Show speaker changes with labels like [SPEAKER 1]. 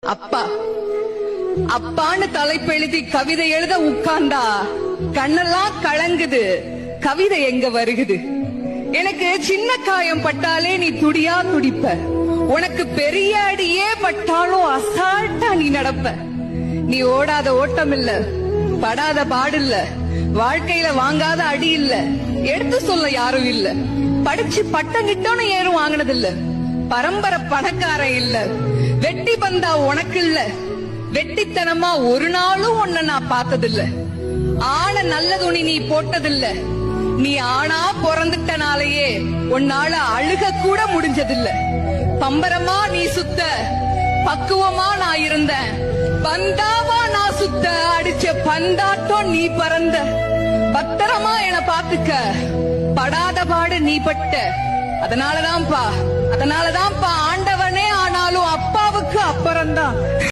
[SPEAKER 1] அப்பா அப்பான்னு தலைப்பெழுதி கவிதை எழுத உட்கார்ந்தா கண்ணெல்லாம் கலங்குது. கவிதை எங்க வருகுது? எனக்கு சின்ன காயம் பட்டாலே நீ துடியா துடிப்ப. உனக்கு பெரிய அடியே பட்டாலும் அசால்ட்டா நீ நடப்ப. நீ ஓடாத ஓட்டம் இல்ல, படாத பாடு இல்ல, வாழ்க்கையில வாங்காத அடி இல்ல, எடுத்து சொல்ல யாரும் இல்ல. படிச்சு பட்டம் கிட்டோன்னு ஏறும் வாங்கினது இல்ல. பரம்பரை பணக்காரன் இல்ல. வெட்டி பந்தா உனக்கு இல்ல. வெட்டித்தனமா ஒரு நாளும் உன்ன நான் பார்த்ததில்ல. ஆன நல்ல துணி நீ போட்டதில்ல. நீ ஆனா பிறந்துட்டனாலேயே உன்னால அழுக கூட முடிஞ்சதில்ல. பம்பரமா நீ சுத்த, பக்குவமா நான் இருந்தேன். பந்தாவா நான் சுத்த, அடிச்ச பந்தாட்டம் நீ பறந்த. பத்திரமா என பாத்துக்க, படாத பாடு நீ பட்ட. அதனாலதான்ப்பா ஆண்டவனே ஆனாலும் அப்பாவுக்கு அப்புறம்தான்.